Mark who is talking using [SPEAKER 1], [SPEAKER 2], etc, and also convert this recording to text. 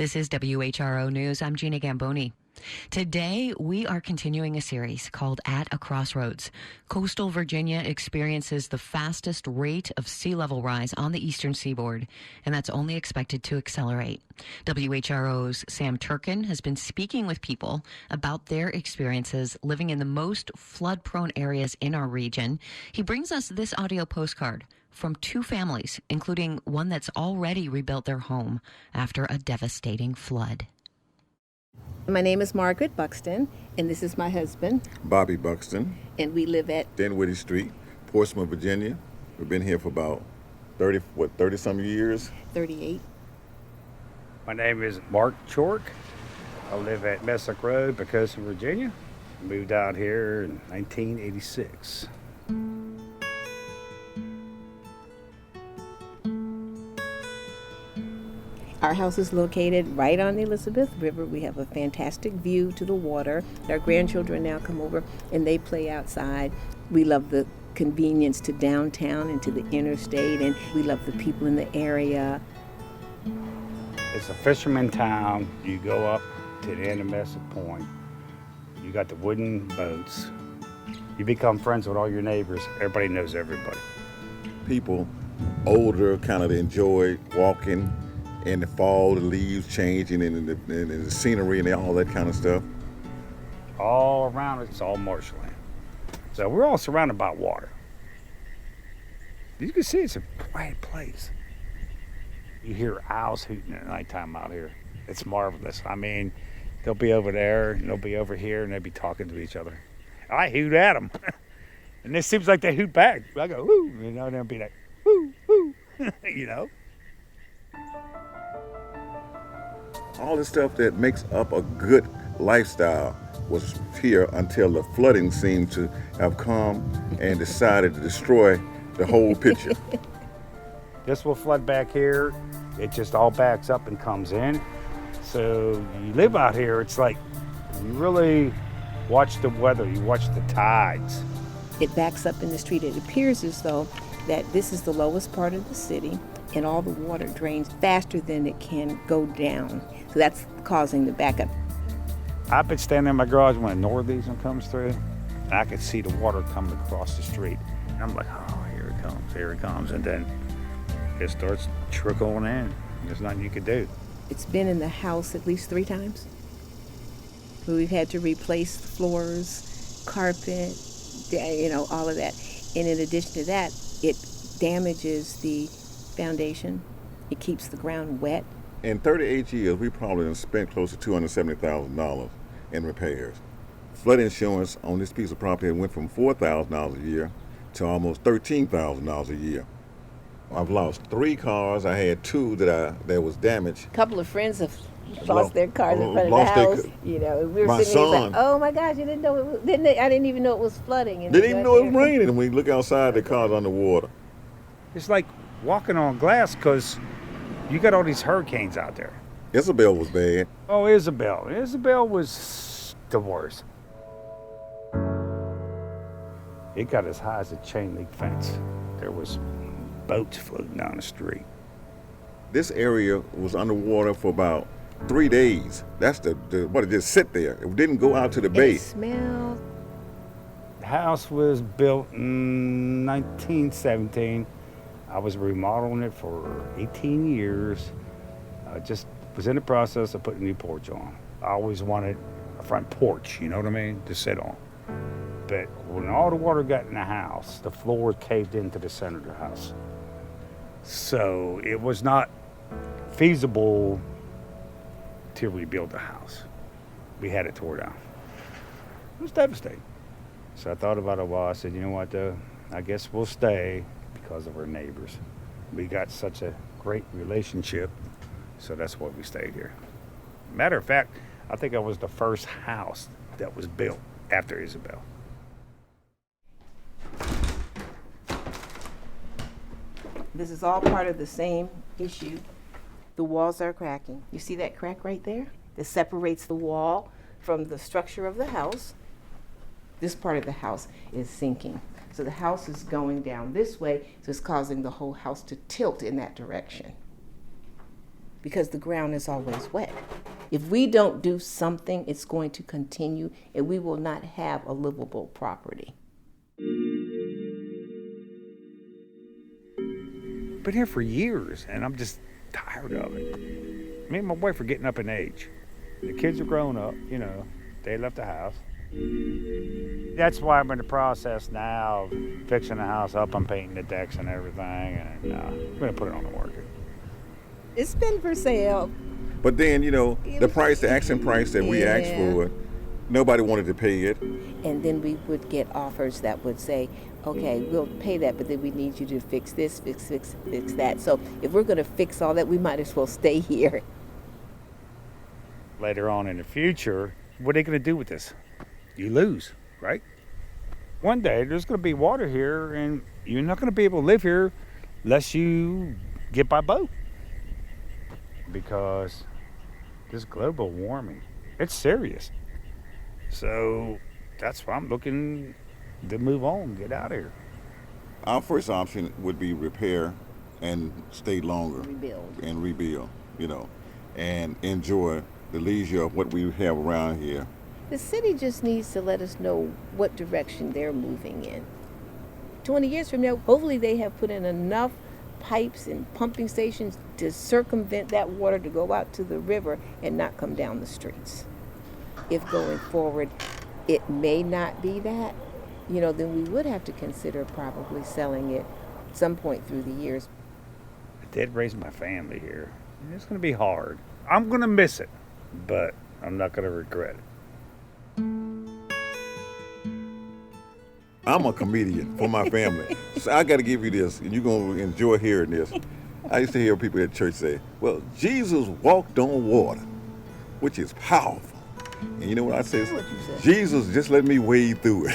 [SPEAKER 1] This is WHRO News. I'm Gina Gamboni. Today, we are continuing a series called At a Crossroads. Coastal Virginia experiences the fastest rate of sea level rise on the eastern seaboard, and that's only expected to accelerate. WHRO's Sam Turkin has been speaking with people about their experiences living in the most flood-prone areas in our region. He brings us this audio postcard from two families, including one that's already rebuilt their home after a devastating flood.
[SPEAKER 2] My name is Margaret Buxton, and this is my husband,
[SPEAKER 3] Bobby Buxton,
[SPEAKER 2] and we live at
[SPEAKER 3] Dinwiddie Street, Portsmouth, Virginia. We've been here for about 30-some years?
[SPEAKER 2] 38.
[SPEAKER 4] My name is Mark Chork. I live at Messick Road, Poquoson, Virginia. Moved out here in 1986.
[SPEAKER 2] Our house is located right on the Elizabeth River. We have a fantastic view to the water. Our grandchildren now come over and they play outside. We love the convenience to downtown and to the interstate, and we love the people in the area.
[SPEAKER 4] It's a fisherman town. You go up to the end of Messick Point. You got the wooden boats. You become friends with all your neighbors. Everybody knows everybody.
[SPEAKER 3] People older kind of enjoy walking in the fall, the leaves changing and the scenery and all that kind of stuff.
[SPEAKER 4] All around it's all marshland. So we're all surrounded by water. You can see it's a quiet place. You hear owls hooting at nighttime out here. It's marvelous. I mean, they'll be over there and they'll be over here and they'll be talking to each other. I hoot at them. And it seems like they hoot back. I go, whoo, and they'll be like, whoo, whoo, you know.
[SPEAKER 3] All the stuff that makes up a good lifestyle was here until the flooding seemed to have come and decided to destroy the whole picture.
[SPEAKER 4] This will flood back here. It just all backs up and comes in. So you live out here, it's like you really watch the weather, you watch the tides.
[SPEAKER 2] It backs up in the street. It appears as though that this is the lowest part of the city, and all the water drains faster than it can go down. So that's causing the backup.
[SPEAKER 4] I've been standing in my garage when a northeaster comes through, and I could see the water coming across the street. And I'm like, oh, here it comes. And then it starts trickling in. There's nothing you could do.
[SPEAKER 2] It's been in the house at least 3 times. We've had to replace floors, carpet, all of that. And in addition to that, it damages the foundation. It keeps the ground wet.
[SPEAKER 3] In 38 years, we probably have spent close to $270,000 in repairs. Flood insurance on this piece of property went from $4,000 a year to almost $13,000 a year. I've lost 3 cars. I had 2 that was damaged.
[SPEAKER 2] A couple of friends have lost their cars in front of the house. We were sitting there like, oh my gosh, you didn't know it was, I didn't even know it was flooding.
[SPEAKER 3] And didn't even know it was raining. And when you look outside, the car's underwater.
[SPEAKER 4] It's like walking on glass because you got all these hurricanes out there.
[SPEAKER 3] Isabel was bad.
[SPEAKER 4] Oh, Isabel. Isabel was the worst. It got as high as a chain link fence. There was boats floating down the street.
[SPEAKER 3] This area was underwater for about 3 days. That's what it just sit there. It didn't go out to the bay.
[SPEAKER 2] It smelled.
[SPEAKER 4] The house was built in 1917. I was remodeling it for 18 years. I just was in the process of putting a new porch on. I always wanted a front porch, you know what I mean, to sit on. But when all the water got in the house, the floor caved into the center of the house. So it was not feasible to rebuild the house. We had it tore down. It was devastating. So I thought about it a while. I said, you know what, though? I guess we'll stay because of our neighbors. We got such a great relationship, so that's why we stayed here. Matter of fact, I think I was the first house that was built after Isabel.
[SPEAKER 2] This is all part of the same issue. The walls are cracking. You see that crack right there? That separates the wall from the structure of the house. This part of the house is sinking. So the house is going down this way, so it's causing the whole house to tilt in that direction. because the ground is always wet. If we don't do something, it's going to continue, and we will not have a livable property.
[SPEAKER 4] Been here for years, and I'm just tired of it. Me and my wife are getting up in age. The kids are grown up, you know, they left the house. That's why I'm in the process now of fixing the house up. I'm painting the decks and everything, and I'm going to put it on the market.
[SPEAKER 2] It's been for sale.
[SPEAKER 3] But then, the asking price that we asked for, nobody wanted to pay it.
[SPEAKER 2] And then we would get offers that would say, okay, we'll pay that, but then we need you to fix this, fix that. So if we're going to fix all that, we might as well stay here.
[SPEAKER 4] Later on in the future, what are they going to do with this? You lose, right? One day there's going to be water here, and you're not going to be able to live here unless you get by boat. Because this global warming, it's serious. So that's why I'm looking to move on, get out of here.
[SPEAKER 3] Our first option would be repair and stay longer.
[SPEAKER 2] Rebuild.
[SPEAKER 3] And enjoy the leisure of what we have around here.
[SPEAKER 2] The city just needs to let us know what direction they're moving in. 20 years from now, hopefully they have put in enough pipes and pumping stations to circumvent that water to go out to the river and not come down the streets. If going forward it may not be that, then we would have to consider probably selling it at some point through the years.
[SPEAKER 4] I did raise my family here. It's going to be hard. I'm going to miss it, but I'm not going to regret it.
[SPEAKER 3] I'm a comedian for my family, so I got to give you this, and you're going to enjoy hearing this. I used to hear people at church say, well, Jesus walked on water, which is powerful. And you know what I say?
[SPEAKER 2] What you said?
[SPEAKER 3] Jesus, just let me wade through it.